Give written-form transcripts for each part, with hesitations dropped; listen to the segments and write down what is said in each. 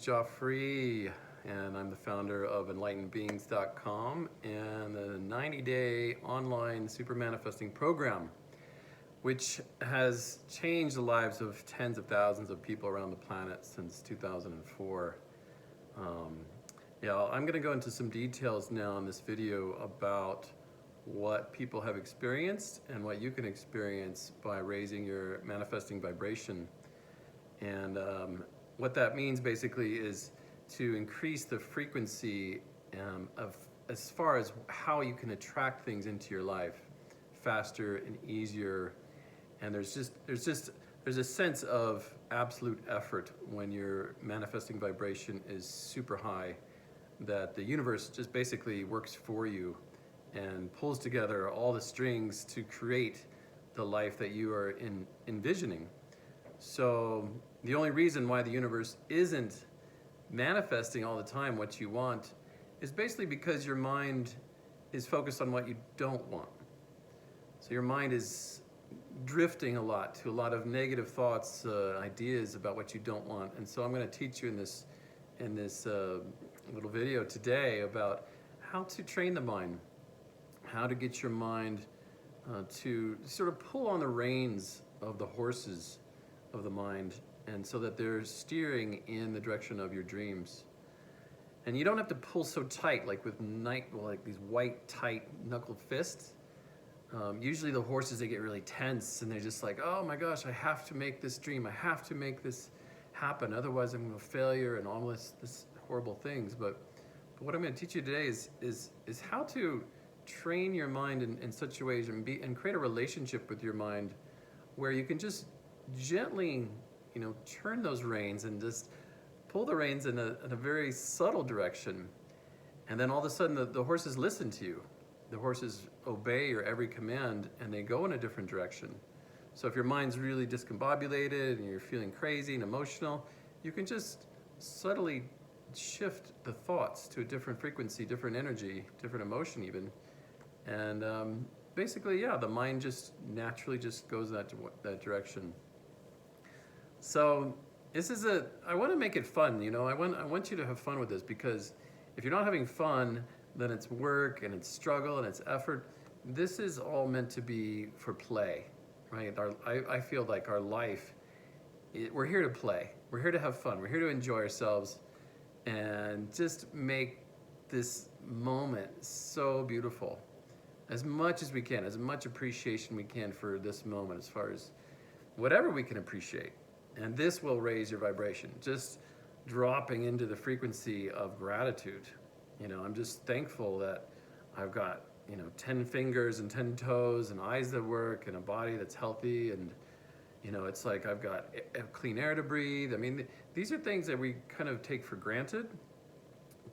Joffrey, and I'm the founder of EnlightenedBeings.com and the 90-day online super manifesting program, which has changed the lives of tens of thousands of people around the planet since 2004. I'm going to go into some details now in this video about what people have experienced and what you can experience by raising your manifesting vibration. And what that means basically is to increase the frequency of as far as how you can attract things into your life faster and easier. And there's a sense of absolute effort when your manifesting vibration is super high, that the universe just basically works for you and pulls together all the strings to create the life that you are envisioning. So the only reason why the universe isn't manifesting all the time what you want is basically because your mind is focused on what you don't want. So your mind is drifting a lot to a lot of negative thoughts, ideas about what you don't want. And so I'm going to teach you in this little video today about how to train the mind, how to get your mind to sort of pull on the reins of the horses of the mind, and so that they're steering in the direction of your dreams. And you don't have to pull so tight, like with these white, tight, knuckled fists. Usually the horses, they get really tense and they're just like, oh my gosh, I have to make this dream. I have to make this happen. Otherwise I'm going to failure and all this horrible things. But what I'm going to teach you today is how to train your mind in such a way and create a relationship with your mind where you can just gently, turn those reins and just pull the reins in a very subtle direction. And then all of a sudden the horses listen to you. The horses obey your every command and they go in a different direction. So if your mind's really discombobulated and you're feeling crazy and emotional, you can just subtly shift the thoughts to a different frequency, different energy, different emotion even. And basically, the mind just naturally just goes that direction. So I want to make it fun, I want you to have fun with this, because if you're not having fun, then it's work and it's struggle and it's effort. This is all meant to be for play, right? I feel like our life, we're here to play. We're here to have fun. We're here to enjoy ourselves and just make this moment so beautiful. As much as we can, as much appreciation we can for this moment, as far as whatever we can appreciate. And this will raise your vibration, just dropping into the frequency of gratitude. I'm just thankful that I've got, 10 fingers and 10 toes and eyes that work and a body that's healthy. And, it's like I've got clean air to breathe. I mean, these are things that we kind of take for granted,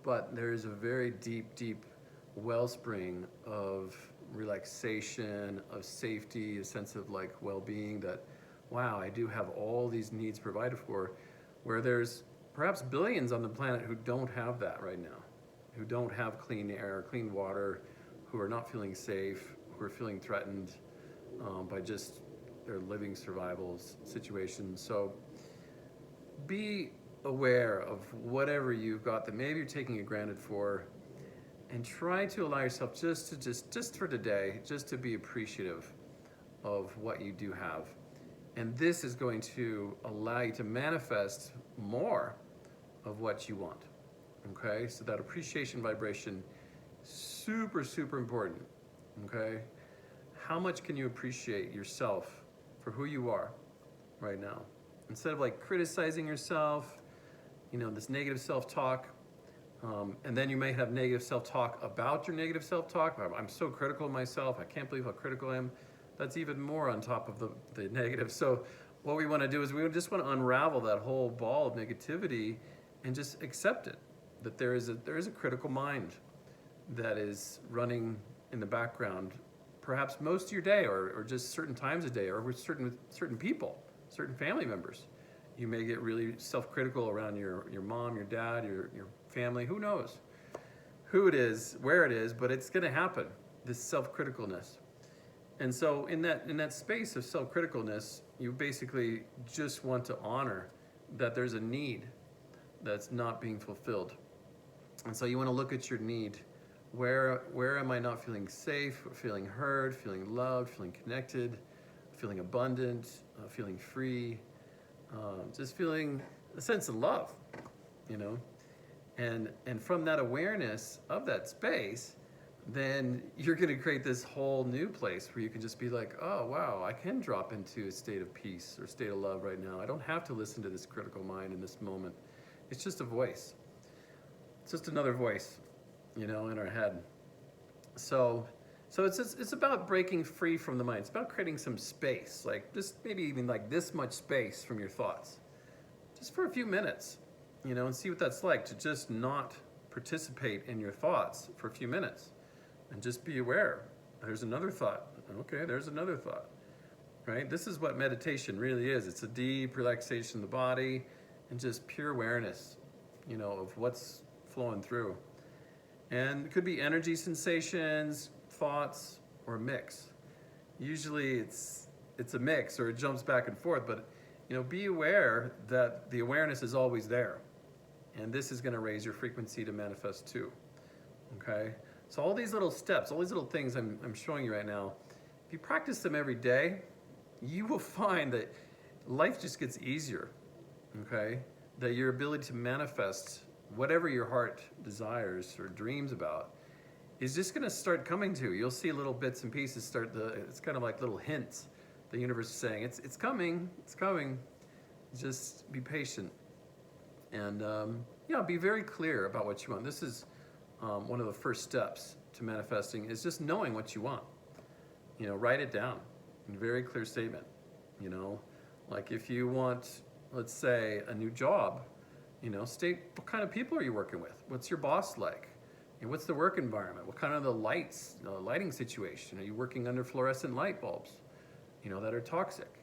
but there's a very deep, deep wellspring of relaxation, of safety, a sense of well-being, that wow, I do have all these needs provided for, where there's perhaps billions on the planet who don't have that right now, who don't have clean air, clean water, who are not feeling safe, who are feeling threatened by just their living survival situations. So be aware of whatever you've got that maybe you're taking it granted for, and try to allow yourself just for today, just to be appreciative of what you do have. And this is going to allow you to manifest more of what you want, okay? So that appreciation vibration, super, super important, okay? How much can you appreciate yourself for who you are right now? Instead of criticizing yourself, this negative self-talk, and then you may have negative self-talk about your negative self-talk. I'm so critical of myself. I can't believe how critical I am. That's even more on top of the negative. So what we want to do is we just want to unravel that whole ball of negativity and just accept it, that there is a critical mind that is running in the background, perhaps most of your day, or just certain times a day, or with certain people, certain family members. You may get really self-critical around your mom, your dad, your family, who knows who it is, where it is, but it's going to happen, this self-criticalness. And so in that space of self-criticalness, you basically just want to honor that there's a need that's not being fulfilled. And so you want to look at your need. Where am I not feeling safe, feeling heard, feeling loved, feeling connected, feeling abundant, feeling free, just feeling a sense of love, you know? And from that awareness of that space, then you're going to create this whole new place where you can just be like, oh, wow, I can drop into a state of peace or state of love right now. I don't have to listen to this critical mind in this moment. It's just a voice. It's just another voice, you know, in our head. So it's about breaking free from the mind. It's about creating some space, like just maybe even like this much space from your thoughts, just for a few minutes, you know, and see what that's like to just not participate in your thoughts for a few minutes. And just be aware. There's another thought. Okay, there's another thought. Right? This is what meditation really is. It's a deep relaxation of the body and just pure awareness, you know, of what's flowing through. And it could be energy sensations, thoughts, or a mix. Usually it's a mix or it jumps back and forth, but you know, be aware that the awareness is always there. And this is going to raise your frequency to manifest too. Okay? So all these little steps, all these little things I'm showing you right now, if you practice them every day, you will find that life just gets easier, okay? That your ability to manifest whatever your heart desires or dreams about is just gonna start coming to you. You'll see little bits and pieces it's kind of like little hints. The universe is saying, it's coming, it's coming. Just be patient. And yeah, be very clear about what you want. This is one of the first steps to manifesting is just knowing what you want. You know, write it down in a very clear statement. You know, like if you want, let's say, a new job, you know, state what kind of people are you working with? What's your boss like? And what's the work environment? What kind of the lighting situation? Are you working under fluorescent light bulbs, you know, that are toxic?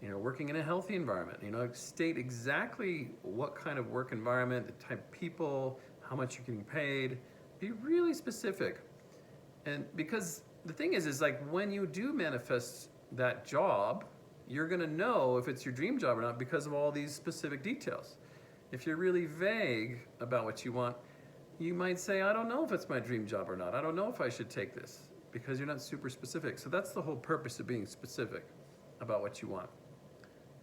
You know, working in a healthy environment. You know, state exactly what kind of work environment, the type of people, how much you're getting paid. Be really specific. And because the thing is like when you do manifest that job, you're gonna know if it's your dream job or not because of all these specific details. If you're really vague about what you want, you might say, I don't know if it's my dream job or not. I don't know if I should take this because you're not super specific. So that's the whole purpose of being specific about what you want.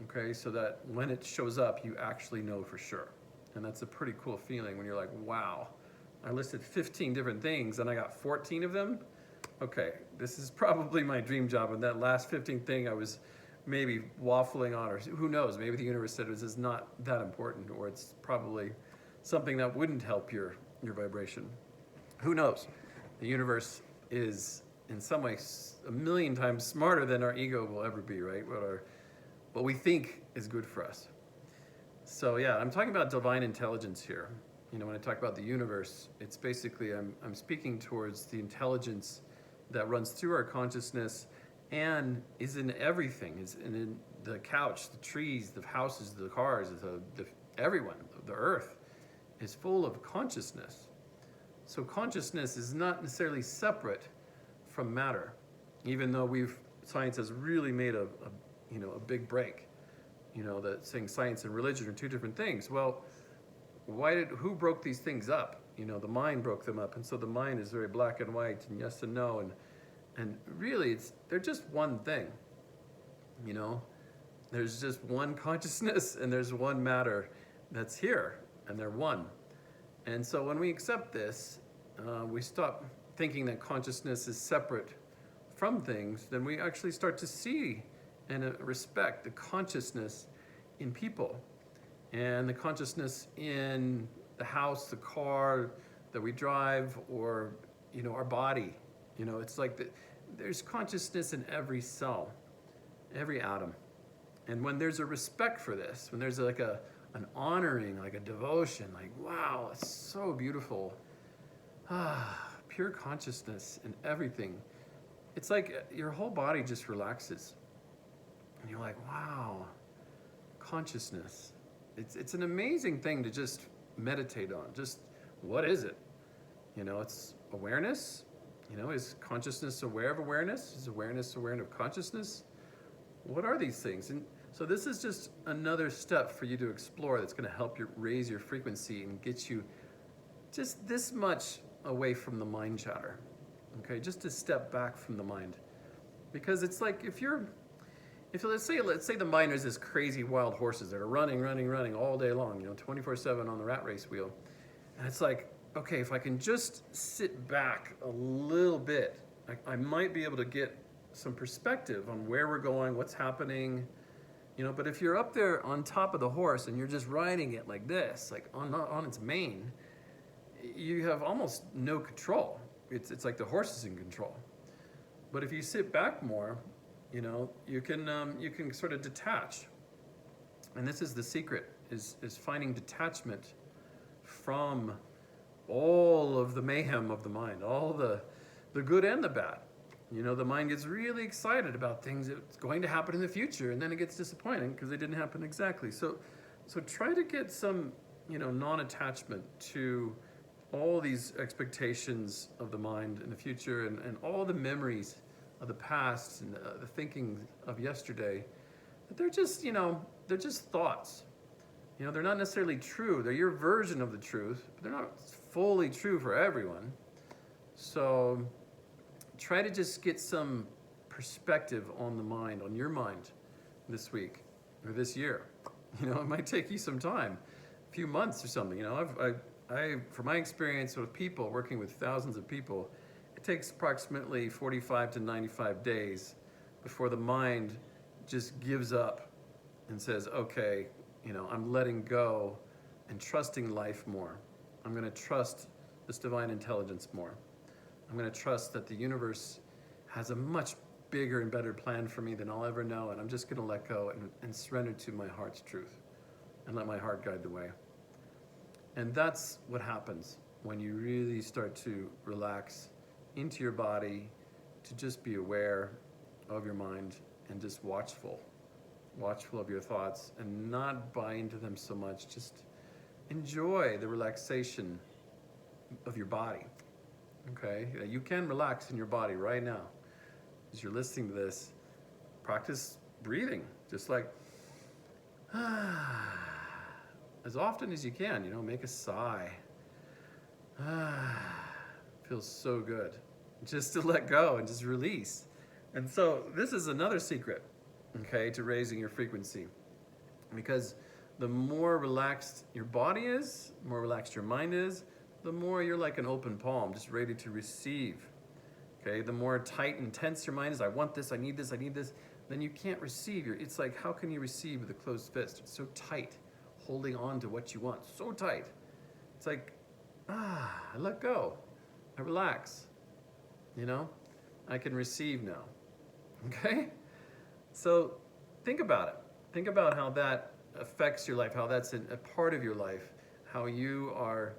Okay, so that when it shows up, you actually know for sure. And that's a pretty cool feeling when you're like, wow, I listed 15 different things and I got 14 of them. Okay, this is probably my dream job. And that last 15th thing I was maybe waffling on, or who knows, maybe the universe said this is not that important, or it's probably something that wouldn't help your vibration. Who knows? The universe is in some ways a million times smarter than our ego will ever be, right? What we think is good for us. So yeah, I'm talking about divine intelligence here. You know, when I talk about the universe, it's basically, I'm speaking towards the intelligence that runs through our consciousness and is in everything. Is in the couch, the trees, the houses, the cars, everyone, the earth is full of consciousness. So consciousness is not necessarily separate from matter, even though science has really made a big break. You know, that saying science and religion are two different things. Well, who broke these things up? You know, the mind broke them up, and so the mind is very black and white and yes and no, and really they're just one thing. You know, there's just one consciousness and there's one matter that's here, and they're one. And so when we accept this, we stop thinking that consciousness is separate from things. Then we actually start to see and respect the consciousness in people and the consciousness in the house, the car that we drive, or, you know, our body. You know, it's like there's consciousness in every cell, every atom. And when there's a respect for this, when there's like an honoring, like a devotion, like, wow, it's so beautiful. Pure consciousness in everything. It's like your whole body just relaxes. And you're like, wow, consciousness. It's an amazing thing to just meditate on. Just, what is it? You know, it's awareness. You know, is consciousness aware of awareness? Is awareness aware of consciousness? What are these things? And So this is just another step for you to explore that's going to help you raise your frequency and get you just this much away from the mind chatter. Okay, just to step back from the mind. Because it's like if let's say the mind is this crazy wild horses that are running all day long, 24/7 on the rat race wheel. And it's like, okay, if I can just sit back a little bit, I might be able to get some perspective on where we're going, what's happening, but if you're up there on top of the horse and you're just riding it like this, like on its mane, you have almost no control. It's like the horse is in control. But if you sit back more, you can sort of detach. And this is the secret, is finding detachment from all of the mayhem of the mind, all the good and the bad. The mind gets really excited about things that's going to happen in the future, and then it gets disappointing because they didn't happen exactly. So try to get some, non-attachment to all these expectations of the mind in the future and all the memories of the past and the thinking of yesterday. But they're just, they're just thoughts. They're not necessarily true. They're your version of the truth, but they're not fully true for everyone. So try to just get some perspective on the mind, on your mind this week or this year. It might take you some time, a few months or something. From my experience with people, working with thousands of people, it takes approximately 45 to 95 days before the mind just gives up and says, okay, I'm letting go and trusting life more. I'm going to trust this divine intelligence more. I'm going to trust that the universe has a much bigger and better plan for me than I'll ever know, and I'm just going to let go and surrender to my heart's truth and let my heart guide the way. And that's what happens when you really start to relax into your body, to just be aware of your mind and just watchful of your thoughts and not buy into them so much. Just enjoy the relaxation of your body. Okay, you can relax in your body right now. As you're listening to this, practice breathing, just like as often as you can. Make a sigh. Feels so good, just to let go and just release. And so this is another secret, okay, to raising your frequency, because the more relaxed your body is, the more relaxed your mind is, the more you're like an open palm, just ready to receive. Okay, the more tight and tense your mind is, I want this, I need this, then you can't receive. It's like, how can you receive with a closed fist? It's so tight, holding on to what you want, so tight. It's like, I let go, I relax, I can receive now, okay? So think about it. Think about how that affects your life, how that's a part of your life, how you are.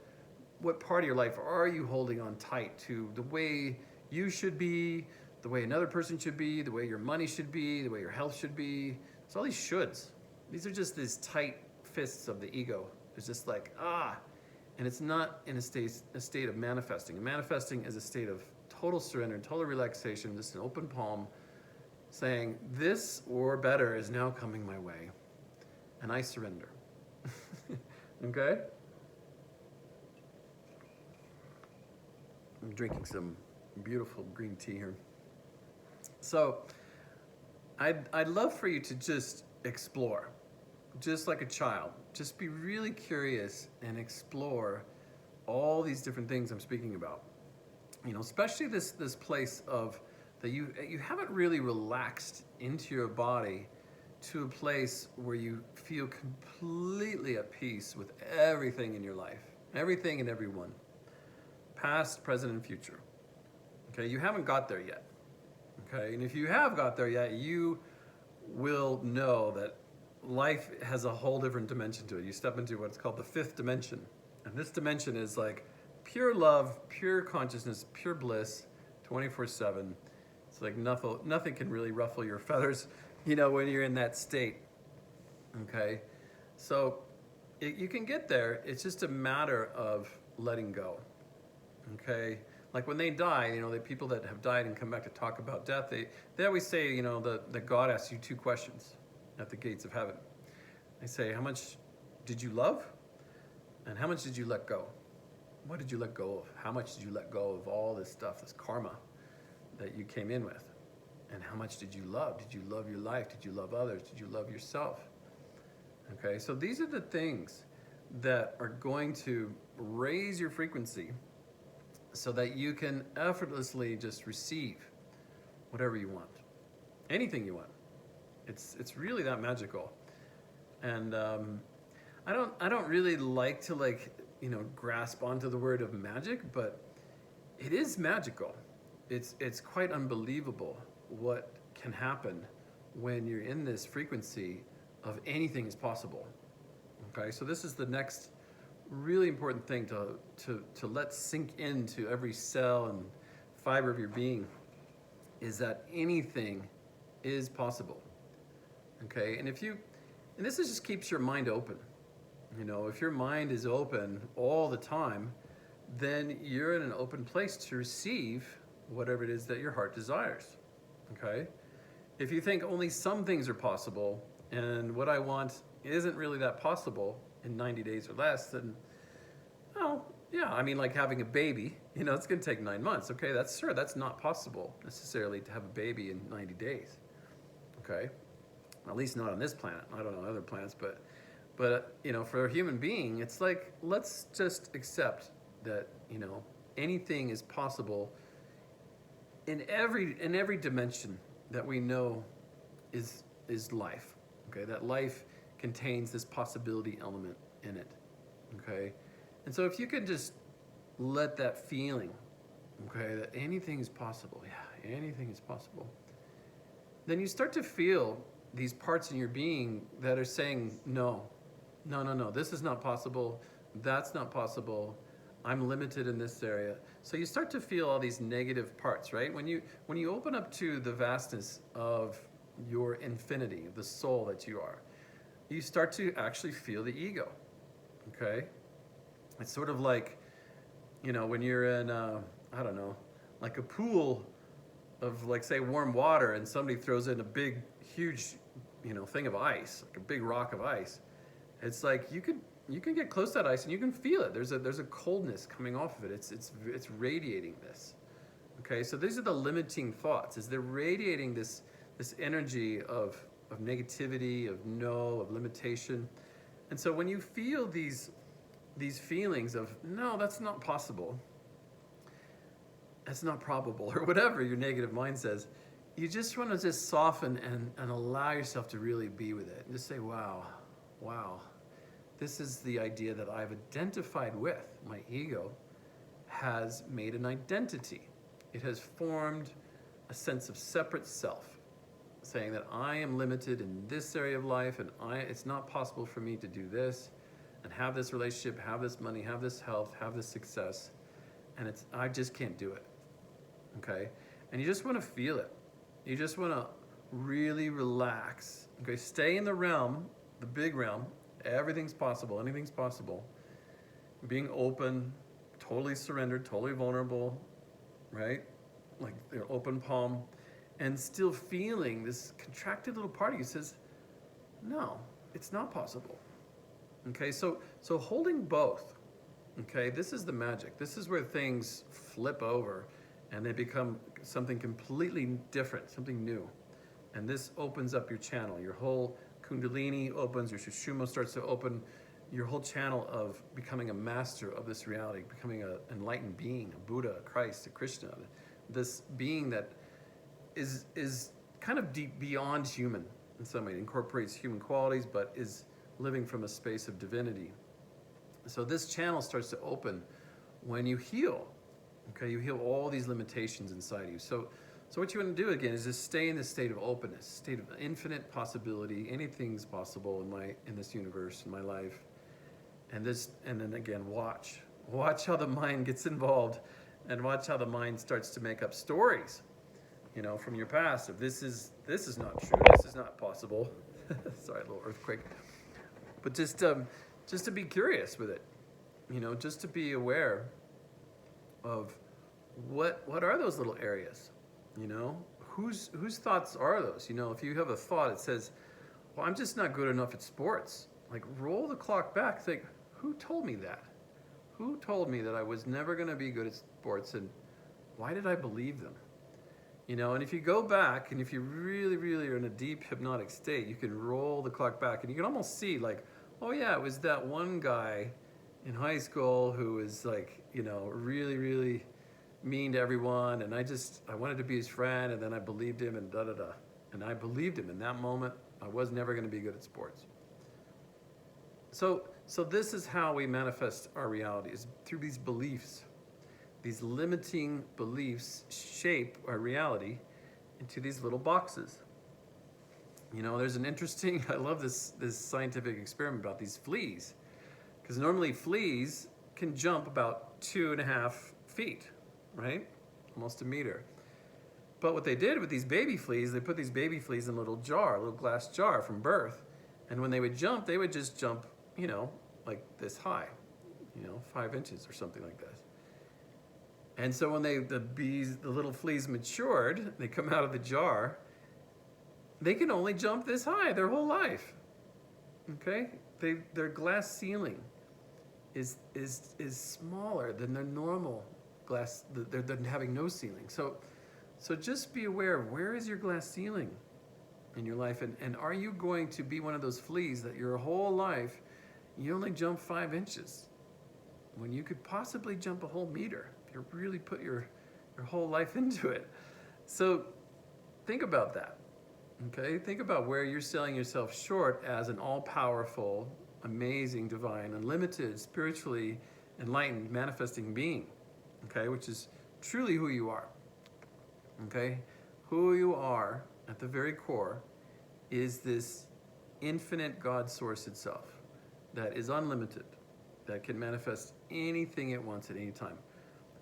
What part of your life are you holding on tight to? The way you should be, the way another person should be, the way your money should be, the way your health should be. It's all these shoulds. These are just these tight fists of the ego. It's just like, and it's not in a state of manifesting. And manifesting is a state of total surrender, total relaxation, just an open palm, saying, this or better is now coming my way, and I surrender. Okay? I'm drinking some beautiful green tea here. So I'd love for you to just explore, just like a child. Just be really curious and explore all these different things I'm speaking about. Especially this place of that you haven't really relaxed into your body to a place where you feel completely at peace with everything in your life, everything and everyone. Past, present, and future. Okay, you haven't got there yet. Okay, and if you have got there yet, you will know that life has a whole different dimension to it. You step into what's called the fifth dimension. And this dimension is like pure love, pure consciousness, pure bliss, 24/7. It's like nothing can really ruffle your feathers, when you're in that state. Okay, so you can get there. It's just a matter of letting go. Okay, like when they die, the people that have died and come back to talk about death, they always say, that God asks you two questions. at the gates of heaven. They say, how much did you love? And how much did you let go? What did you let go of? How much did you let go of all this stuff, this karma that you came in with? And how much did you love? Did you love your life? Did you love others? Did you love yourself? Okay, so these are the things that are going to raise your frequency so that you can effortlessly just receive whatever you want, anything you want. It's really that magical. And I don't really like to grasp onto the word of magic, but it is magical. It's quite unbelievable what can happen when you're in this frequency of anything is possible. Okay, so this is the next really important thing to let sink into every cell and fiber of your being, is that anything is possible. Okay, and this just keeps your mind open. If your mind is open all the time, then you're in an open place to receive whatever it is that your heart desires. Okay, if you think only some things are possible and what I want isn't really that possible in 90 days or less, then, oh, yeah, I mean, like having a baby, it's going to take 9 months. Okay, that's not possible necessarily to have a baby in 90 days. Okay, at least not on this planet. I don't know other planets, but for a human being, it's like, let's just accept that, anything is possible in every dimension that we know is life. Okay, that life contains this possibility element in it. Okay, and so if you can just let that feeling, okay, that anything is possible, yeah, anything is possible, then you start to feel these parts in your being that are saying, no, this is not possible, that's not possible, I'm limited in this area. So you start to feel all these negative parts, right? When you open up to the vastness of your infinity, of the soul that you are, you start to actually feel the ego. Okay, it's sort of like, when you're in I don't know, like a pool of, like, say, warm water, and somebody throws in a big huge thing of ice, like a big rock of ice. It's like you can get close to that ice and you can feel it. There's a coldness coming off of it. It's radiating this. Okay, so these are the limiting thoughts. Is they're radiating this energy of negativity, of no, of limitation. And so when you feel these feelings of, no, that's not possible, that's not probable, or whatever your negative mind says, you just want to just soften and allow yourself to really be with it. And just say, wow, this is the idea that I've identified with. My ego has made an identity. It has formed a sense of separate self, saying that I am limited in this area of life, and it's not possible for me to do this and have this relationship, have this money, have this health, have this success, and I just can't do it. Okay, and you just want to feel it. You just want to really relax. Okay, stay in the realm, the big realm. Everything's possible. Anything's possible. Being open, totally surrendered, totally vulnerable, right? Like their open palm, and still feeling this contracted little part of you says, no, it's not possible. Okay, so holding both. Okay, this is the magic. This is where things flip over and they become something completely different, something new. And this opens up your channel. Your whole Kundalini opens, your Sushumna starts to open, your whole channel of becoming a master of this reality, becoming an enlightened being, a Buddha, a Christ, a Krishna, this being that is kind of deep beyond human in some way. It incorporates human qualities, but is living from a space of divinity. So this channel starts to open when you heal. Okay, you heal all these limitations inside you. So what you want to do again is just stay in this state of openness, state of infinite possibility. Anything's possible in this universe, in my life. And then again, watch how the mind gets involved, and watch how the mind starts to make up stories, from your past. If this is not true, this is not possible. Sorry, a little earthquake. But just to be curious with it, just to be aware of what are those little areas, whose thoughts are those? If you have a thought, it says, well, I'm just not good enough at sports. Like, roll the clock back. Think, who told me that? Who told me that I was never going to be good at sports, and why did I believe them? You know, and if you go back, and if you really, really are in a deep hypnotic state, you can roll the clock back, and you can almost see, like, oh yeah, it was that one guy in high school who was like, you know, really, really mean to everyone, and I wanted to be his friend, and then I believed him, and da-da-da. And I believed him in that moment. I was never going to be good at sports. So this is how we manifest our reality, is through these beliefs. These limiting beliefs shape our reality into these little boxes. You know, there's an interesting, I love this scientific experiment about these fleas. Because normally fleas can jump about 2.5 feet, right? Almost a meter. But what they did with these baby fleas, they put these baby fleas in a little jar, a little glass jar from birth. And when they would jump, they would just jump, you know, like this high, you know, 5 inches or something like this. And so when the little fleas matured, they come out of the jar, they can only jump this high their whole life. Okay? Their glass ceiling is smaller than their normal glass. They're having no ceiling. So just be aware of, where is your glass ceiling in your life, and are you going to be one of those fleas that your whole life you only jump 5 inches when you could possibly jump a whole meter if you really put your whole life into it? So think about that. Okay, think about where you're selling yourself short as an all-powerful, amazing, divine, unlimited, spiritually enlightened, manifesting being, okay, which is truly who you are. Okay, who you are at the very core is this infinite God source itself that is unlimited, that can manifest anything it wants at any time.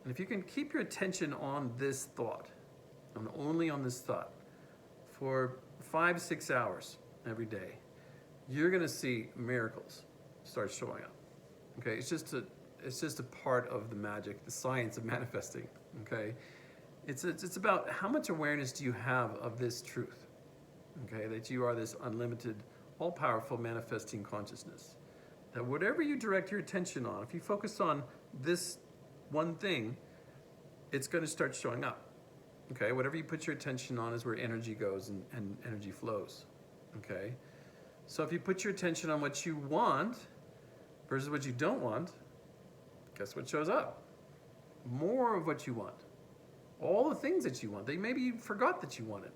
And if you can keep your attention on this thought, and only on this thought, for 5-6 hours every day, you're going to see miracles start showing up. Okay, it's just a part of the magic, the science of manifesting. Okay, it's about how much awareness do you have of this truth. Okay, that you are this unlimited, all-powerful manifesting consciousness. That whatever you direct your attention on, if you focus on this one thing, it's going to start showing up. Okay, whatever you put your attention on is where energy goes and energy flows. Okay, so if you put your attention on what you want versus what you don't want, guess what shows up? More of what you want. All the things that you want, that maybe you forgot that you wanted,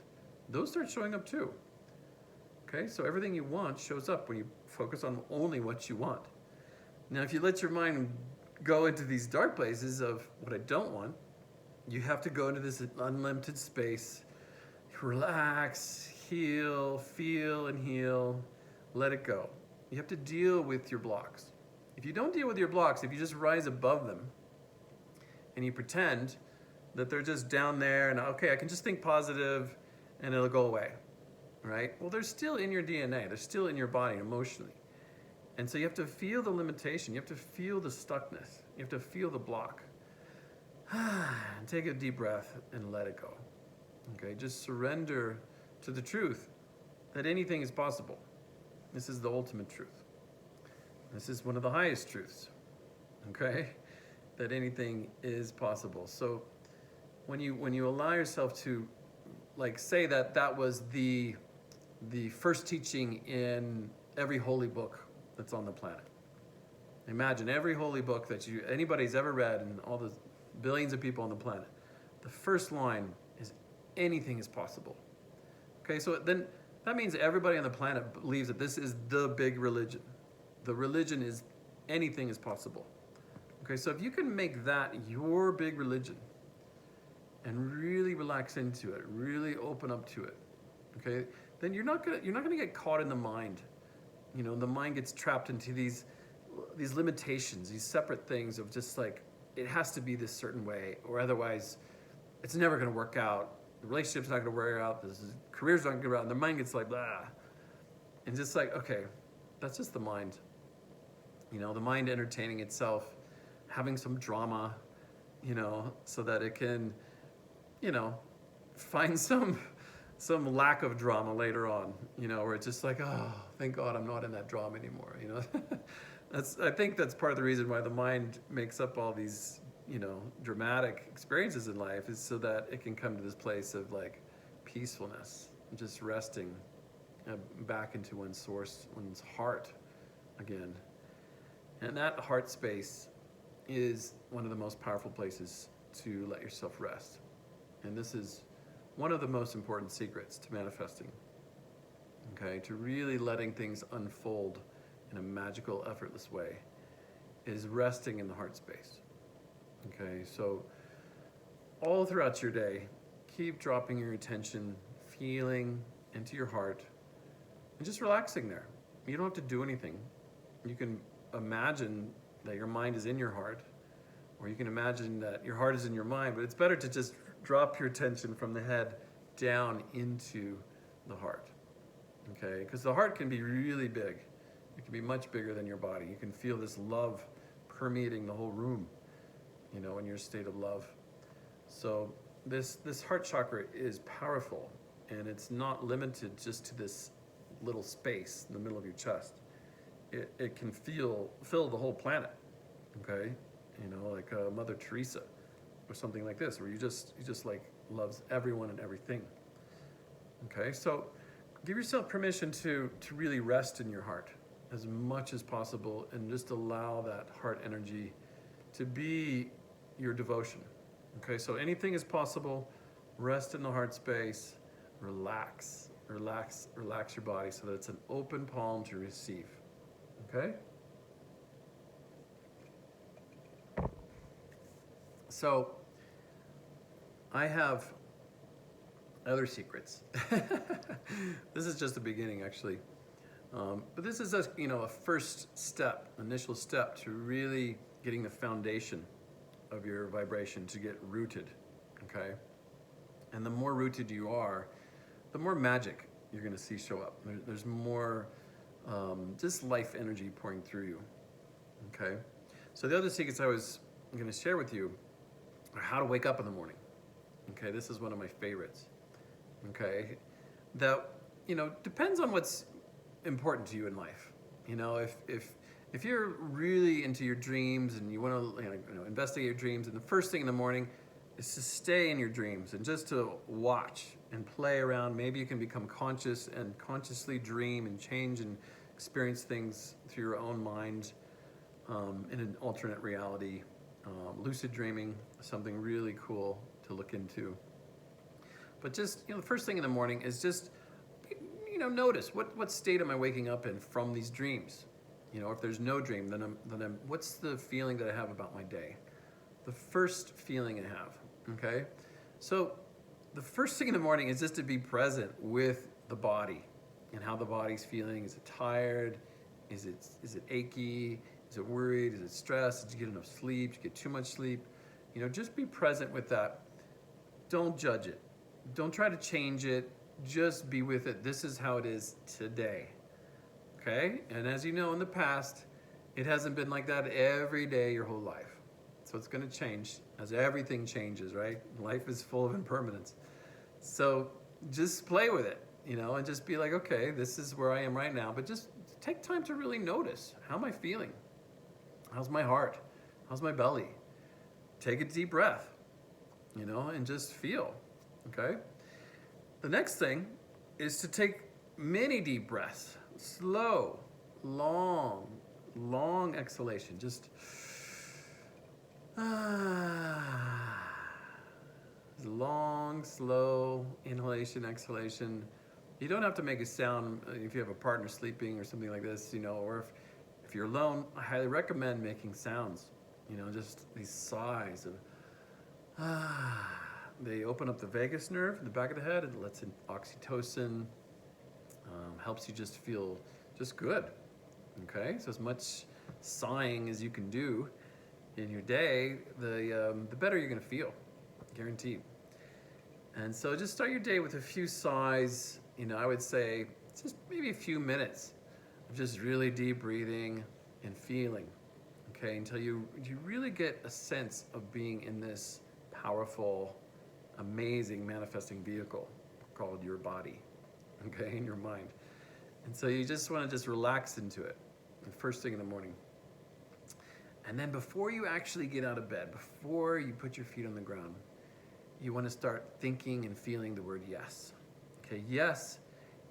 those start showing up too. Okay, so everything you want shows up when you focus on only what you want. Now, if you let your mind go into these dark places of what I don't want, you have to go into this unlimited space, relax, heal, feel and heal, let it go. You have to deal with your blocks. If you don't deal with your blocks, if you just rise above them and you pretend that they're just down there and, okay, I can just think positive and it'll go away, right? Well, they're still in your DNA. They're still in your body emotionally. And so you have to feel the limitation. You have to feel the stuckness. You have to feel the block. And take a deep breath and let it go. Okay, just surrender to the truth that anything is possible. This is the ultimate truth. This is one of the highest truths. Okay, that anything is possible. So when you allow yourself to, like, say that was the first teaching in every holy book that's on the planet. Imagine every holy book that anybody's ever read, and all the billions of people on the planet. The first line is anything is possible. Okay, so then that means everybody on the planet believes that this is the big religion. The religion is anything is possible. Okay, so if you can make that your big religion and really relax into it, really open up to it, okay, then you're not gonna get caught in the mind. You know, the mind gets trapped into these limitations, these separate things of just like, it has to be this certain way, or otherwise it's never going to work out. The relationship's not going to work out. The career's not going to work out. And the mind gets like, blah. And just like, okay, that's just the mind. You know, the mind entertaining itself, having some drama, you know, so that it can, you know, find some some lack of drama later on, you know, where it's just like, oh, thank God I'm not in that drama anymore, you know. I think that's part of the reason why the mind makes up all these, you know, dramatic experiences in life, is so that it can come to this place of like peacefulness, just resting back into one's source, one's heart again. And that heart space is one of the most powerful places to let yourself rest. And this is one of the most important secrets to manifesting, okay? To really letting things unfold in a magical, effortless way is resting in the heart space, okay? So all throughout your day, keep dropping your attention, feeling into your heart, and just relaxing there. You don't have to do anything. You can imagine that your mind is in your heart, or you can imagine that your heart is in your mind, but it's better to just drop your attention from the head down into the heart, okay? Because the heart can be really big. It can be much bigger than your body. You can feel this love permeating the whole room, you know, in your state of love. So this heart chakra is powerful, and it's not limited just to this little space in the middle of your chest. It can fill the whole planet, okay? You know, like Mother Teresa or something like this, where you just like loves everyone and everything. Okay, so give yourself permission to really rest in your heart as much as possible, and just allow that heart energy to be your devotion. Okay, so anything is possible. Rest in the heart space, relax your body so that it's an open palm to receive. Okay? So I have other secrets. This is just the beginning, actually. But this is a first step, initial step to really getting the foundation of your vibration to get rooted, okay? And the more rooted you are, the more magic you're gonna see show up. There's more just life energy pouring through you, okay? So the other secrets I was gonna share with you are how to wake up in the morning, okay? This is one of my favorites, okay? That, you know, depends on what's important to you in life. You know, if you're really into your dreams and you want to investigate your dreams, and the first thing in the morning is to stay in your dreams and just to watch and play around. Maybe you can become conscious and consciously dream and change and experience things through your own mind in an alternate reality. Lucid dreaming, something really cool to look into. But just, the first thing in the morning is just, notice what state am I waking up in from these dreams? If there's no dream, then what's the feeling that I have about my day? The first feeling I have, okay? So the first thing in the morning is just to be present with the body and how the body's feeling. Is it tired? Is it achy? Is it worried? Is it stressed? Did you get enough sleep? Did you get too much sleep? Just be present with that. Don't judge it. Don't try to change it. Just be with it. This is how it is today. Okay? And as you know, in the past, it hasn't been like that every day your whole life. So it's going to change as everything changes, right? Life is full of impermanence. So just play with it, and just be like, okay, this is where I am right now. But just take time to really notice. How am I feeling? How's my heart? How's my belly? Take a deep breath, and just feel, okay? The next thing is to take many deep breaths. Slow, long exhalation. Just long, slow inhalation, exhalation. You don't have to make a sound if you have a partner sleeping or something like this, or if you're alone. I highly recommend making sounds, just these sighs of They open up the vagus nerve in the back of the head. It lets in oxytocin, helps you just feel just good, okay? So as much sighing as you can do in your day, the better you're gonna feel, guaranteed. And so just start your day with a few sighs. I would say just maybe a few minutes of just really deep breathing and feeling, okay? Until you really get a sense of being in this powerful, amazing manifesting vehicle called your body, okay, in your mind. And so you just want to just relax into it the first thing in the morning. And then before you actually get out of bed, before you put your feet on the ground, you want to start thinking and feeling the word yes. Okay, yes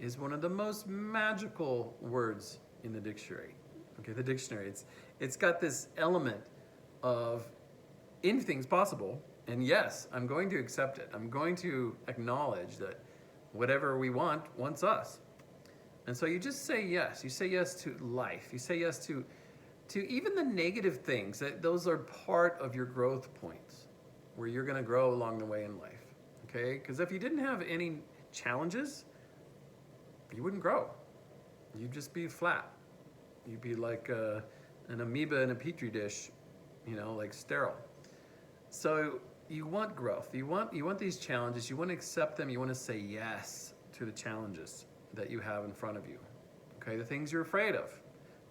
is one of the most magical words in the dictionary. Okay, the dictionary, it's got this element of anything's possible, and yes, I'm going to accept it. I'm going to acknowledge that whatever we want wants us. And so you just say yes. You say yes to life. You say yes to even the negative things. That those are part of your growth points, where you're going to grow along the way in life. Okay? Because if you didn't have any challenges, you wouldn't grow. You'd just be flat. You'd be like an amoeba in a petri dish, like sterile. So you want growth. You want these challenges. You want to accept them. You want to say yes to the challenges that you have in front of you. Okay, the things you're afraid of,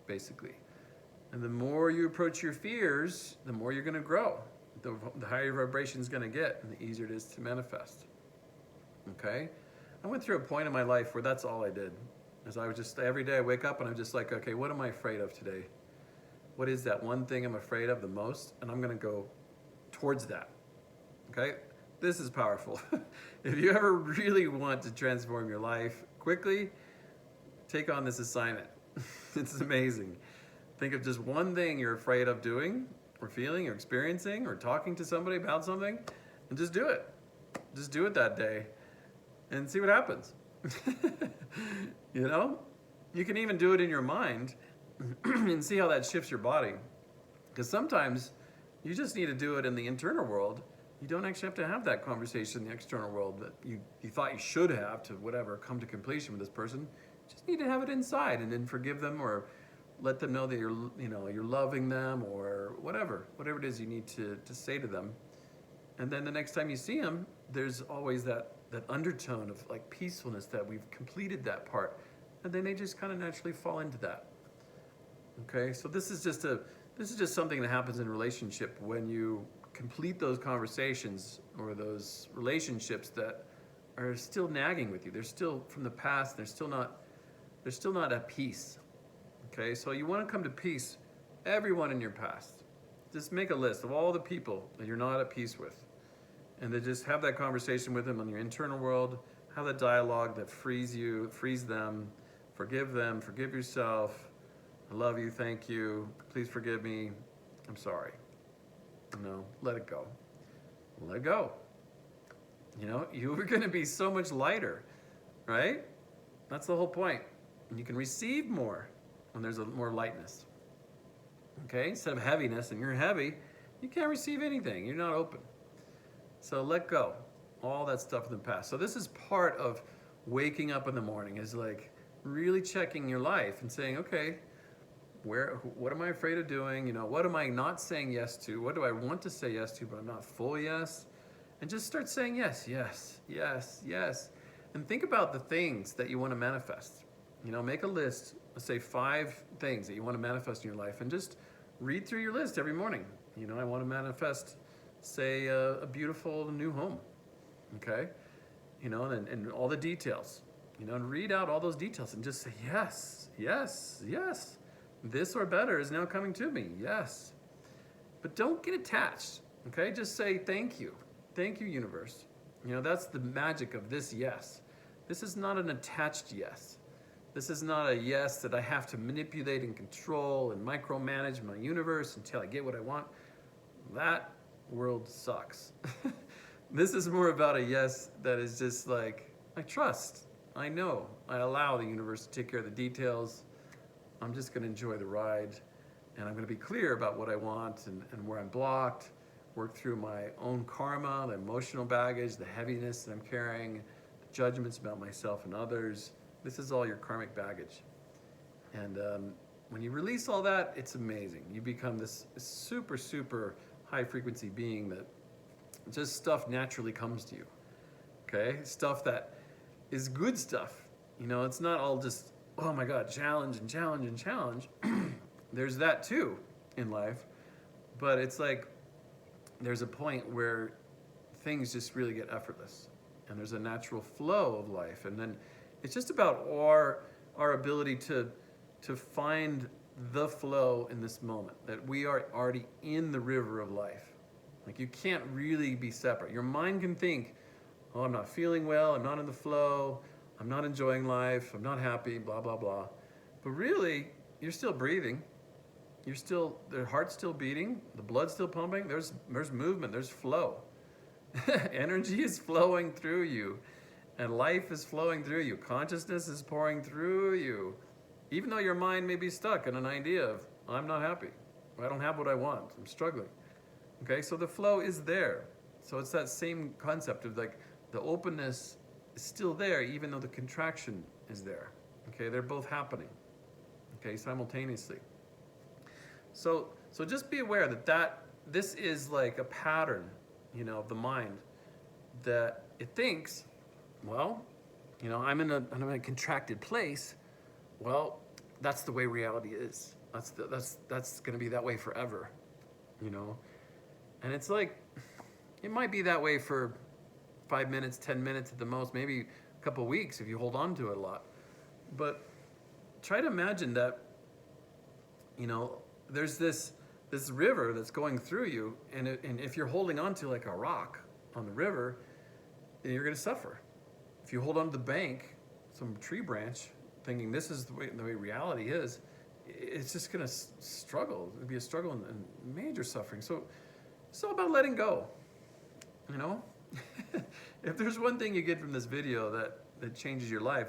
basically. And the more you approach your fears, the more you're going to grow. The higher your vibration is going to get, and the easier it is to manifest. Okay, I went through a point in my life where that's all I did. As I was just, every day I wake up and I'm just like, okay, what am I afraid of today? What is that one thing I'm afraid of the most? And I'm going to go towards that. Okay, this is powerful. If you ever really want to transform your life quickly, take on this assignment. It's amazing. Think of just one thing you're afraid of doing or feeling or experiencing or talking to somebody about something, and just do it. Just do it that day and see what happens. You can even do it in your mind and see how that shifts your body. Because sometimes you just need to do it in the internal world. You don't actually have to have that conversation in the external world that you thought you should have to come to completion with this person. You just need to have it inside and then forgive them or let them know that you're loving them or whatever it is you need to say to them. And then the next time you see them, there's always that undertone of like peacefulness that we've completed that part. And then they just kind of naturally fall into that. Okay, so this is just something that happens in a relationship when you complete those conversations or those relationships that are still nagging with you. They're still from the past. They're still not at peace. Okay, so you want to come to peace, everyone in your past. Just make a list of all the people that you're not at peace with, and then just have that conversation with them on your internal world. Have that dialogue that frees them, forgive yourself. I love you, thank you, please forgive me, I'm sorry. Let it go. Let it go. You are going to be so much lighter, right? That's the whole point. And you can receive more when there's more lightness. Okay? Instead of heaviness, and you're heavy, you can't receive anything. You're not open. So let go. All that stuff in the past. So this is part of waking up in the morning, is like really checking your life and saying, okay, what am I afraid of doing? What am I not saying yes to? What do I want to say yes to, but I'm not full yes? And just start saying yes, yes, yes, yes. And think about the things that you want to manifest. Make a list, let's say 5 things that you want to manifest in your life, and just read through your list every morning. I want to manifest, say, a beautiful new home, okay? And all the details, and read out all those details and just say, yes, yes, yes. This or better is now coming to me, yes. But don't get attached, okay? Just say, thank you, universe. That's the magic of this yes. This is not an attached yes. This is not a yes that I have to manipulate and control and micromanage my universe until I get what I want. That world sucks. This is more about a yes that is just like, I trust, I know, I allow the universe to take care of the details. I'm just going to enjoy the ride, and I'm going to be clear about what I want and where I'm blocked, work through my own karma, the emotional baggage, the heaviness that I'm carrying, the judgments about myself and others. This is all your karmic baggage. And when you release all that, it's amazing. You become this super, super high frequency being that just stuff naturally comes to you. Okay? Stuff that is good stuff. It's not all just, oh my God, challenge and challenge and challenge. There's that too in life. But it's like there's a point where things just really get effortless. and there's a natural flow of life. And then it's just about our ability to find the flow in this moment, that we are already in the river of life. Like, you can't really be separate. Your mind can think, oh, I'm not feeling well, I'm not in the flow, I'm not enjoying life, I'm not happy, blah, blah, blah. But really, you're still breathing. Their heart's still beating, the blood's still pumping, there's movement, there's flow. Energy is flowing through you, and life is flowing through you. Consciousness is pouring through you. Even though your mind may be stuck in an idea of, I'm not happy, I don't have what I want, I'm struggling. Okay, so the flow is there. So it's that same concept of like the openness is still there even though the contraction is there. Okay, they're both happening, okay, simultaneously. So just be aware that this is like a pattern, of the mind, that it thinks, well, I'm in a contracted place. Well, that's the way reality is. That's going to be that way forever, And it's like, it might be that way for 5 minutes, 10 minutes at the most, maybe a couple of weeks if you hold on to it a lot. But try to imagine that, there's this river that's going through you, and if you're holding on to like a rock on the river, then you're going to suffer. If you hold on to the bank, some tree branch, thinking this is the way reality is, it's just going to struggle. It'll be a struggle and major suffering. So it's all about letting go. If there's one thing you get from this video that changes your life,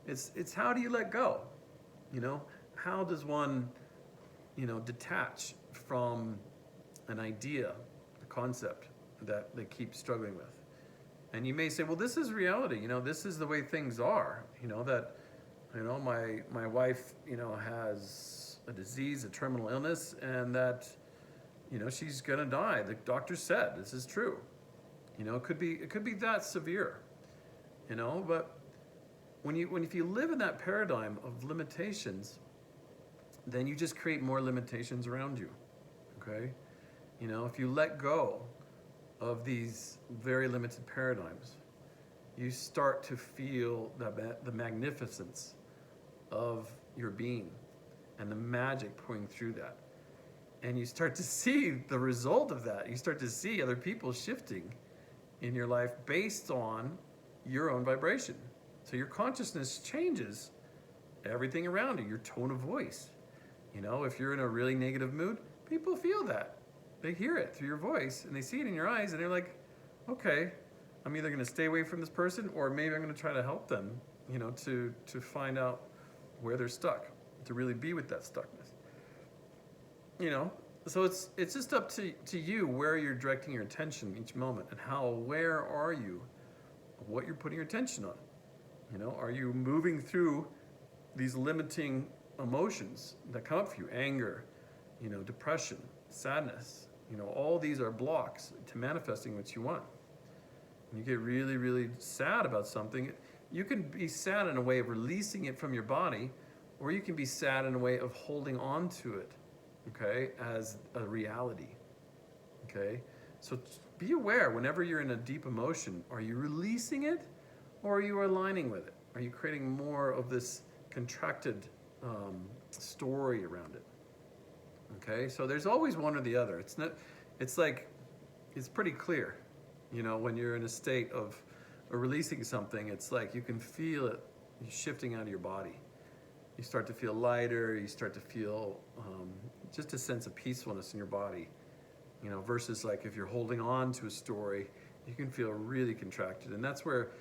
it's how do you let go? How does one detach from an idea, a concept that they keep struggling with? And you may say, well, this is reality. This is the way things are. My wife, has a disease, a terminal illness, and that, she's gonna die. The doctor said this is true. It could be that severe. But if you live in that paradigm of limitations, then you just create more limitations around you. Okay? If you let go of these very limited paradigms, you start to feel the magnificence of your being and the magic pouring through that. And you start to see the result of that. You start to see other people shifting in your life based on your own vibration. So your consciousness changes everything around you, your tone of voice. If you're in a really negative mood, people feel that. They hear it through your voice, and they see it in your eyes, and they're like, okay, I'm either going to stay away from this person, or maybe I'm going to try to help them, to find out where they're stuck, to really be with that stuckness. So it's just up to you where you're directing your attention each moment, and how aware are you of what you're putting your attention on. Are you moving through these limiting emotions that come up for you? Anger, depression, sadness, all these are blocks to manifesting what you want. And you get really, really sad about something. You can be sad in a way of releasing it from your body, or you can be sad in a way of holding on to it, okay, as a reality, okay? So be aware whenever you're in a deep emotion, are you releasing it, or are you aligning with it? Are you creating more of this contracted story around it? Okay, so there's always one or the other. It's pretty clear, when you're in a state of releasing something. It's like you can feel it shifting out of your body. You start to feel lighter. You start to feel just a sense of peacefulness in your body, versus like if you're holding on to a story, you can feel really contracted. And that's where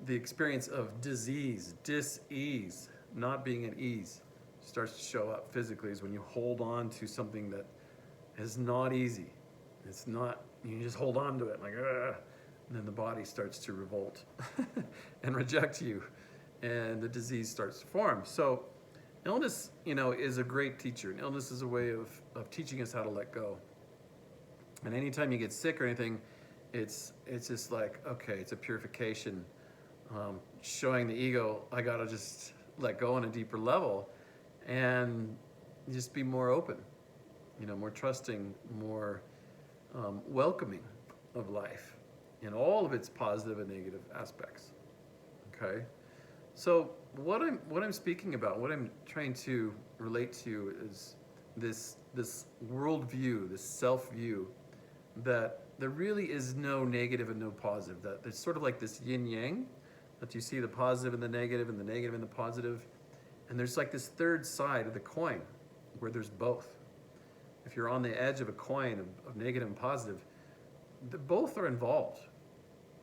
the experience of disease, dis-ease, not being at ease, starts to show up physically, is when you hold on to something that is not easy. It's not, you just hold on to it like, and then the body starts to revolt and reject you, and the disease starts to form. So illness, is a great teacher. And illness is a way of teaching us how to let go. And anytime you get sick or anything, it's just like, okay, it's a purification, showing the ego, I gotta just let go on a deeper level and just be more open, more trusting, more welcoming of life. in all of its positive and negative aspects. Okay? So what I'm speaking about, what I'm trying to relate to is this worldview, this self-view, that there really is no negative and no positive. That there's sort of like this yin-yang, that you see the positive and the negative and the negative and the positive. And there's like this third side of the coin where there's both. If you're on the edge of a coin of negative and positive, both are involved.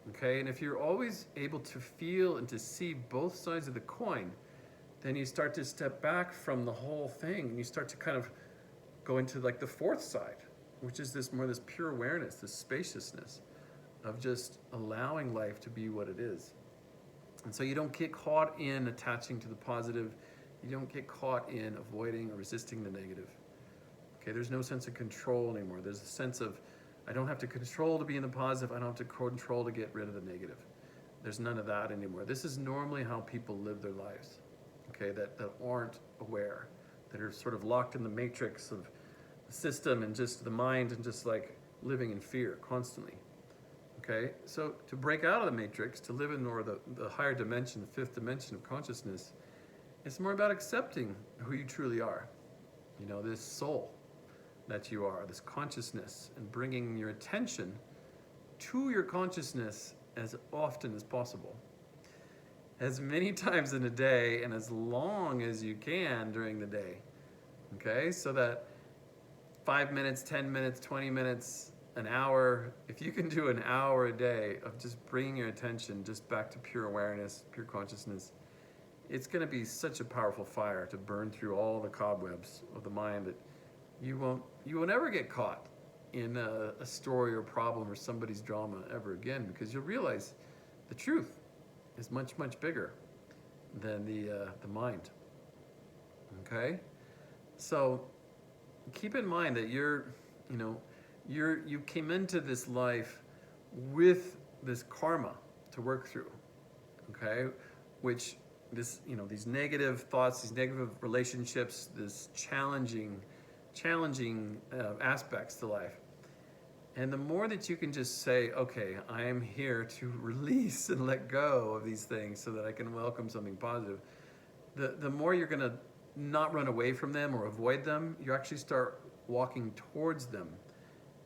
Okay, and if you're always able to feel and to see both sides of the coin, then you start to step back from the whole thing and you start to kind of go into like the fourth side, which is this pure awareness, this spaciousness of just allowing life to be what it is. And so you don't get caught in attaching to the positive. You don't get caught in avoiding or resisting the negative. Okay, there's no sense of control anymore. There's a sense of, I don't have to control to be in the positive. I don't have to control to get rid of the negative. There's none of that anymore. This is normally how people live their lives, okay, that aren't aware, that are sort of locked in the matrix of the system and just the mind and just like living in fear constantly. Okay, so to break out of the matrix, to live in the higher dimension, the fifth dimension of consciousness, it's more about accepting who you truly are. You know, this soul that you are, this consciousness, and bringing your attention to your consciousness as often as possible. As many times in a day and as long as you can during the day. Okay, so that 5 minutes, 10 minutes, 20 minutes, an hour, if you can do an hour a day of just bringing your attention just back to pure awareness, pure consciousness, it's going to be such a powerful fire to burn through all the cobwebs of the mind that you won't ever get caught in a story or problem or somebody's drama ever again, because you'll realize the truth is much, much bigger than the mind. Okay? So keep in mind that you came into this life with this karma to work through, okay? Which these negative thoughts, these negative relationships, this challenging aspects to life. And the more that you can just say, okay, I am here to release and let go of these things so that I can welcome something positive, the more you're gonna not run away from them or avoid them, you actually start walking towards them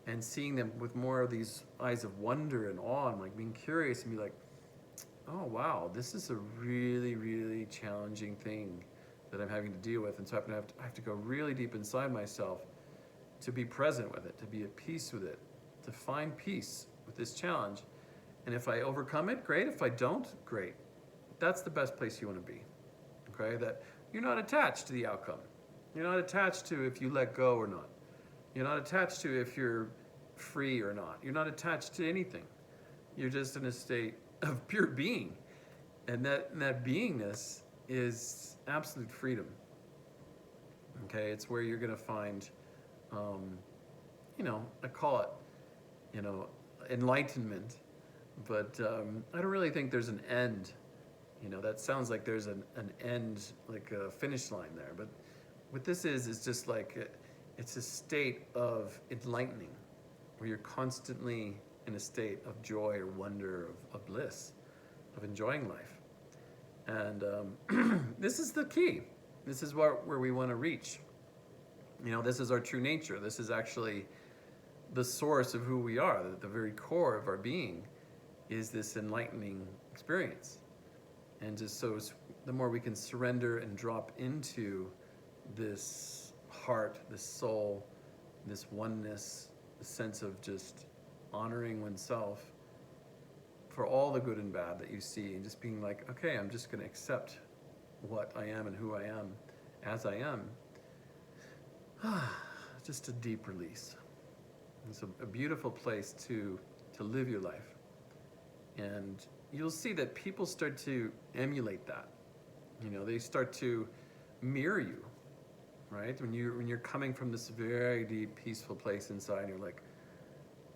and seeing them with more of these eyes of wonder and awe and like being curious and be like, oh wow, this is a really, really challenging thing that I'm having to deal with. And so I have to go really deep inside myself to be present with it, to be at peace with it, to find peace with this challenge. And if I overcome it, great. If I don't, great. That's the best place you want to be, okay? That you're not attached to the outcome. You're not attached to if you let go or not. You're not attached to if you're free or not. You're not attached to anything. You're just in a state of pure being. And that beingness is absolute freedom. Okay, it's where you're going to find, I call it, enlightenment. But I don't really think there's an end. That sounds like there's an end, like a finish line there. But what this is just like, it's a state of enlightening, where you're constantly in a state of joy or wonder, of bliss, of enjoying life. And this is the key. This is where we want to reach. This is our true nature. This is actually the source of who we are. The very core of our being is this enlightening experience. And just so the more we can surrender and drop into this heart, this soul, this oneness, the sense of just honoring oneself for all the good and bad that you see, and just being like, okay, I'm just going to accept what I am and who I am as I am. Just a deep release. It's a beautiful place to live your life. And you'll see that people start to emulate that. They start to mirror you, right? When you're coming from this very deep, peaceful place inside, and you're like,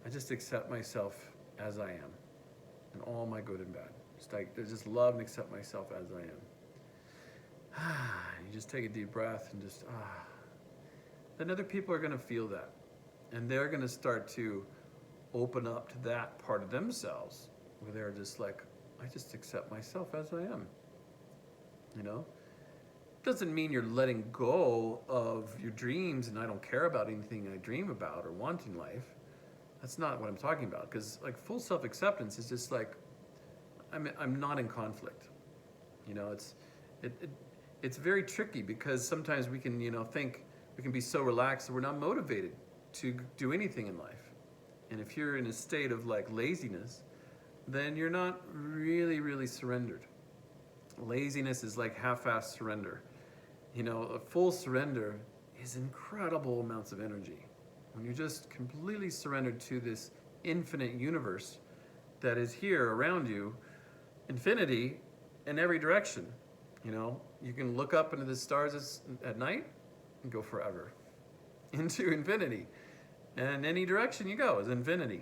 I just accept myself as I am, and all my good and bad. Just love and accept myself as I am. You just take a deep breath and just Then other people are going to feel that, and they're going to start to open up to that part of themselves where they're just like, I just accept myself as I am. You know? Doesn't mean you're letting go of your dreams and I don't care about anything I dream about or want in life. That's not what I'm talking about. Because like full self-acceptance is just like, I'm not in conflict. You know, it's very tricky because sometimes we can, think we can be so relaxed that we're not motivated to do anything in life. And if you're in a state of like laziness, then you're not really surrendered. Laziness is like half-assed surrender. A full surrender is incredible amounts of energy. When you're just completely surrendered to this infinite universe that is here around you, infinity in every direction. You can look up into the stars at night and go forever into infinity. And any direction you go is infinity.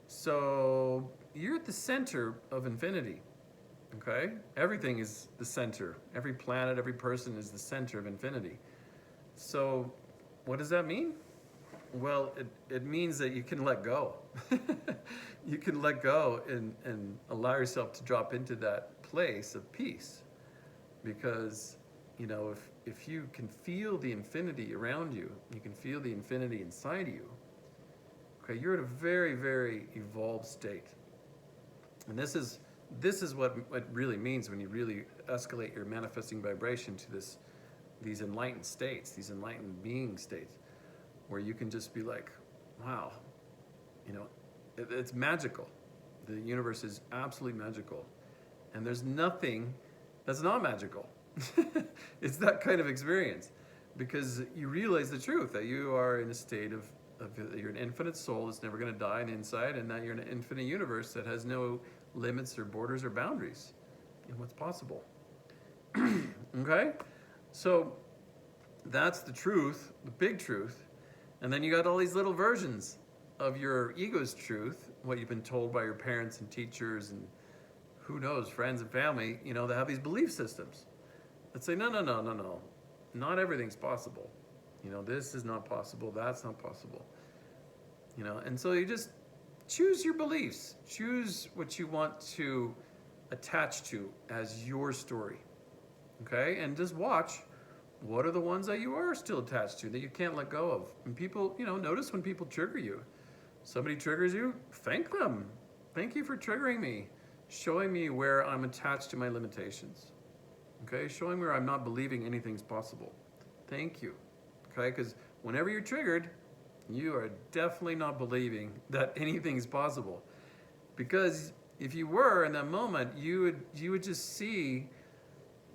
So you're at the center of infinity. Okay? Everything is the center. Every planet, every person is the center of infinity. So what does that mean? Well, it means that you can let go. You can let go and allow yourself to drop into that place of peace. Because, if you can feel the infinity around you, you can feel the infinity inside you, okay, you're at a very evolved state. And this is what it really means when you really escalate your manifesting vibration to these enlightened states, these enlightened being states, where you can just be like, wow, it's magical. The universe is absolutely magical. And there's nothing that's not magical. It's that kind of experience because you realize the truth that you are in a state of you're an infinite soul that's never going to die on the inside, and that you're in an infinite universe that has no limits or borders or boundaries in what's possible. Okay? So that's the truth, the big truth. And then you got all these little versions of your ego's truth, what you've been told by your parents and teachers and who knows, friends and family, that have these belief systems that say, no, not everything's possible. This is not possible, that's not possible. And so you just choose your beliefs, choose what you want to attach to as your story, okay? And just watch, what are the ones that you are still attached to that you can't let go of? And people, notice when people trigger you. Somebody triggers you, thank them. Thank you for triggering me. Showing me where I'm attached to my limitations. Okay, showing where I'm not believing anything's possible. Thank you. Okay, because whenever you're triggered, you are definitely not believing that anything's possible. Because if you were in that moment, you would just see,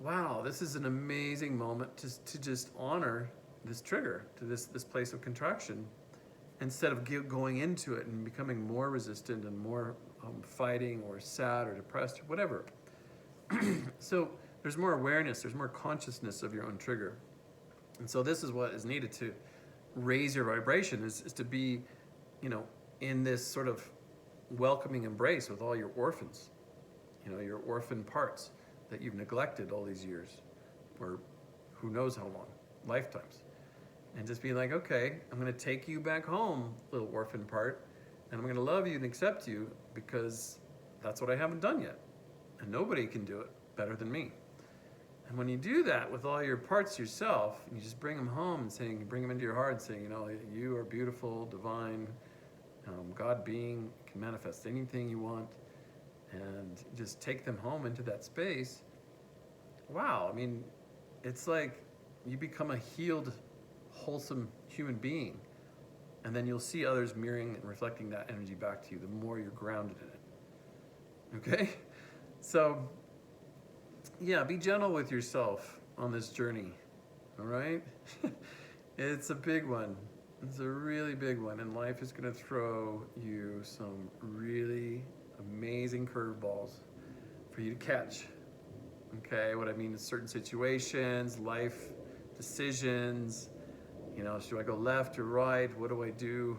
wow, this is an amazing moment to just honor this trigger, to this place of contraction, instead of going into it and becoming more resistant and more fighting or sad or depressed or whatever. So there's more awareness, there's more consciousness of your own trigger. And so this is what is needed to raise your vibration, is to be, in this sort of welcoming embrace with all your orphans, your orphan parts that you've neglected all these years, or who knows how long, lifetimes. And just being like, okay, I'm going to take you back home, little orphan part, and I'm going to love you and accept you because that's what I haven't done yet. And nobody can do it better than me. And when you do that with all your parts yourself, and you just bring them home and bring them into your heart, saying, you are beautiful, divine, God being, can manifest anything you want, and just take them home into that space. Wow, it's like you become a healed, wholesome human being. And then you'll see others mirroring and reflecting that energy back to you the more you're grounded in it. Okay? So, yeah, be gentle with yourself on this journey. All right? It's a big one. It's a really big one. And life is going to throw you some really amazing curveballs for you to catch. Okay? What I mean is certain situations, life decisions. Should I go left or right? What do I do?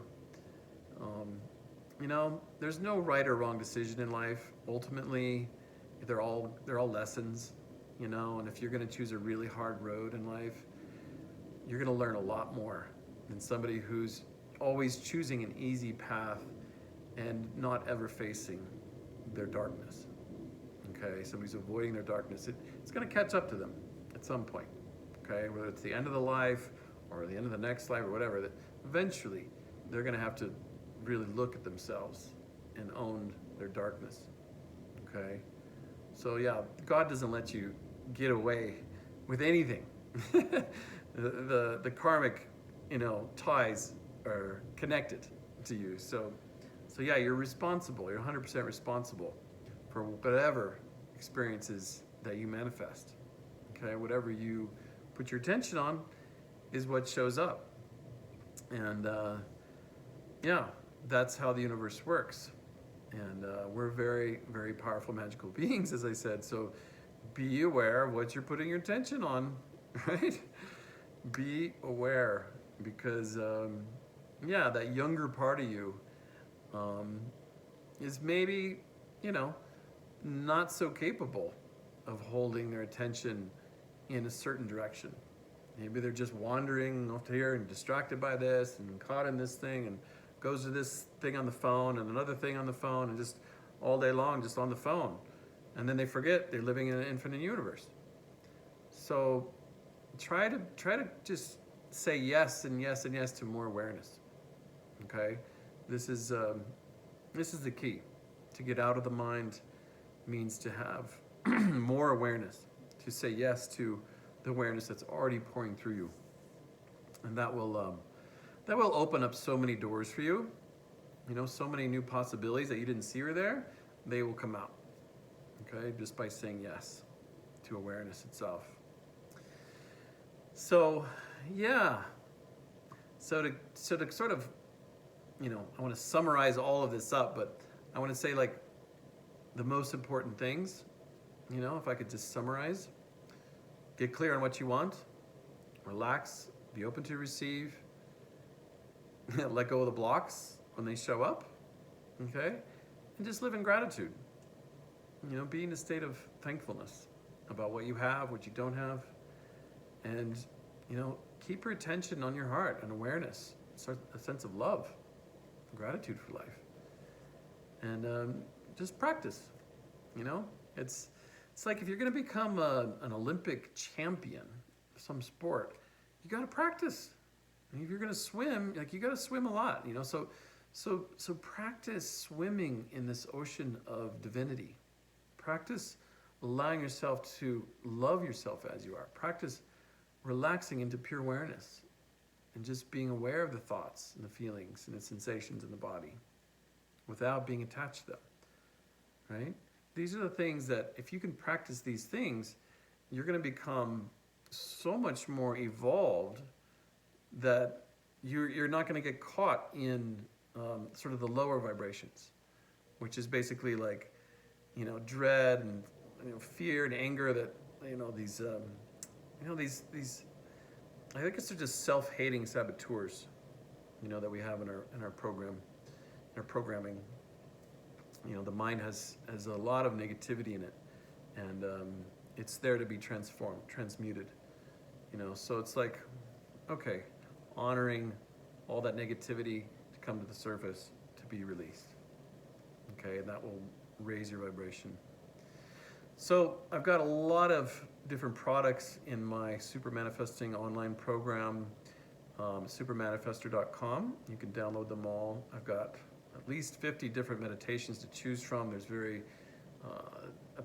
There's no right or wrong decision in life. Ultimately, they're all lessons, and if you're going to choose a really hard road in life, you're going to learn a lot more than somebody who's always choosing an easy path and not ever facing their darkness. Okay, somebody's avoiding their darkness. It's going to catch up to them at some point. Okay, whether it's the end of the life or the end of the next life or whatever, that eventually they're going to have to really look at themselves and own their darkness. Okay, so yeah, God doesn't let you get away with anything. the karmic, ties are connected to you. So yeah, you're responsible. You're 100% responsible for whatever experiences that you manifest. Okay, whatever you put your attention on is what shows up. And yeah, that's how the universe works. And we're very, very powerful magical beings, as I said. So be aware of what you're putting your attention on, right? Be aware, because yeah, that younger part of you is maybe, not so capable of holding their attention in a certain direction. Maybe they're just wandering off to here and distracted by this and caught in this thing and goes to this thing on the phone and another thing on the phone and just all day long just on the phone. And then they forget they're living in an infinite universe. So try to just say yes and yes and yes to more awareness. Okay? This is the key. To get out of the mind means to have more awareness, to say yes to the awareness that's already pouring through you. And that will open up so many doors for you. So many new possibilities that you didn't see were there, they will come out. Okay? Just by saying yes to awareness itself. So, yeah. So to sort of, I want to summarize all of this up, but I want to say like the most important things, if I could just summarize. Get clear on what you want. Relax. Be open to receive. Let go of the blocks when they show up. Okay? And just live in gratitude. Be in a state of thankfulness about what you have, what you don't have. And, keep your attention on your heart and awareness, a sense of love, gratitude for life. And just practice. It's like if you're going to become an Olympic champion of some sport, you got to practice. And if you're going to swim, you got to swim a lot. So practice swimming in this ocean of divinity. Practice allowing yourself to love yourself as you are. Practice relaxing into pure awareness and just being aware of the thoughts and the feelings and the sensations in the body without being attached to them, right? These are the things that if you can practice these things, you're going to become so much more evolved that you're not going to get caught in sort of the lower vibrations, which is basically like, dread and fear and anger that, these I think it's just self-hating saboteurs, that we have in our program, in our programming. The mind has a lot of negativity in it, and it's there to be transformed, transmuted. So it's like, okay, honoring all that negativity to come to the surface, to be released. Okay, and that will raise your vibration. So I've got a lot of different products in my Super Manifesting online program, supermanifestor.com. You can download them all. I've got at least 50 different meditations to choose from. There's very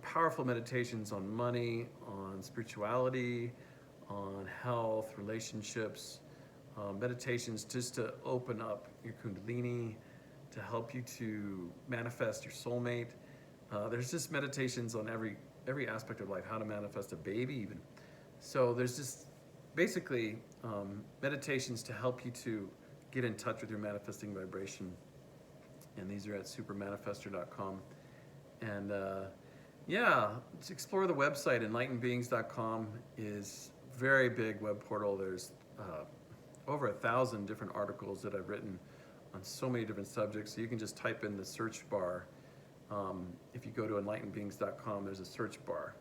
powerful meditations on money, on spirituality, on health, relationships, meditations just to open up your kundalini, to help you to manifest your soulmate. There's just meditations on every aspect of life, how to manifest a baby even. So there's just basically meditations to help you to get in touch with your manifesting vibration. And these are at supermanifestor.com. And yeah, to explore the website, enlightenedbeings.com is a very big web portal. There's over 1,000 different articles that I've written on so many different subjects. So you can just type in the search bar. If you go to enlightenedbeings.com, there's a search bar.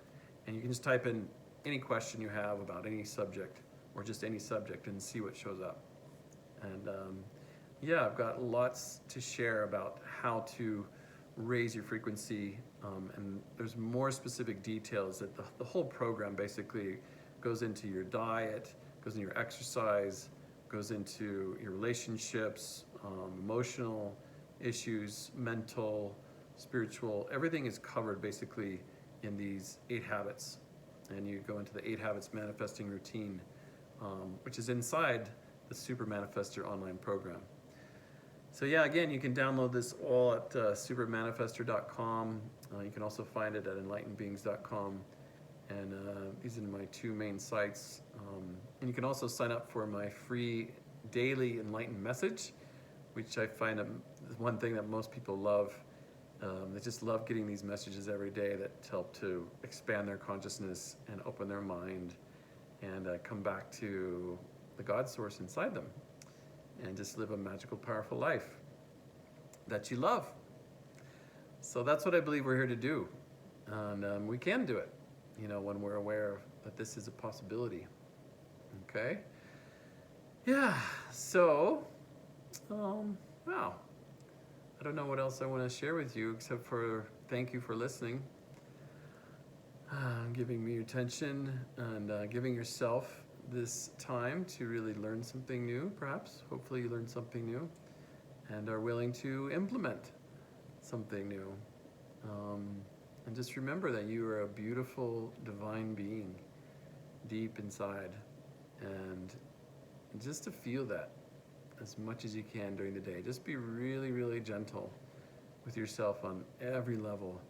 And you can just type in any question you have about any subject or just any subject and see what shows up. And yeah, I've got lots to share about how to raise your frequency, and there's more specific details that the whole program basically goes into your diet, goes into your exercise, goes into your relationships, emotional issues, mental, spiritual. Everything is covered basically in these 8 habits, and you go into the 8 habits manifesting routine, which is inside the Super Manifester online program. So yeah, again, you can download this all at supermanifester.com. You can also find it at enlightenedbeings.com. And these are my 2 main sites. And you can also sign up for my free daily enlightened message, which I find one thing that most people love. They just love getting these messages every day that help to expand their consciousness and open their mind and come back to the God source inside them and just live a magical, powerful life that you love. So that's what I believe we're here to do. And we can do it, when we're aware that this is a possibility. Okay? Yeah, so, wow. I don't know what else I want to share with you except for thank you for listening, giving me your attention, and giving yourself this time to really learn something new, perhaps. Hopefully you learned something new and are willing to implement something new. And just remember that you are a beautiful divine being deep inside, and just to feel that as much as you can during the day. Just be really, really gentle with yourself on every level,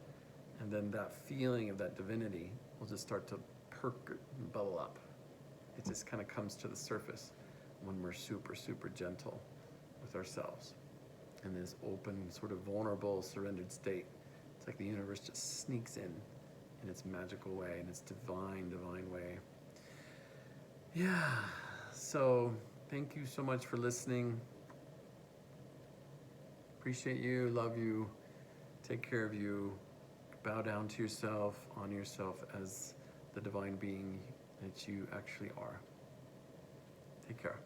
and then that feeling of that divinity will just start to perk and bubble up. It just kind of comes to the surface when we're super, super gentle with ourselves in this open, sort of vulnerable, surrendered state. It's like the universe just sneaks in its magical way, in its divine, divine way. Yeah, so thank you so much for listening. Appreciate you, love you, take care of you. Bow down to yourself, honor yourself as the divine being that you actually are. Take care.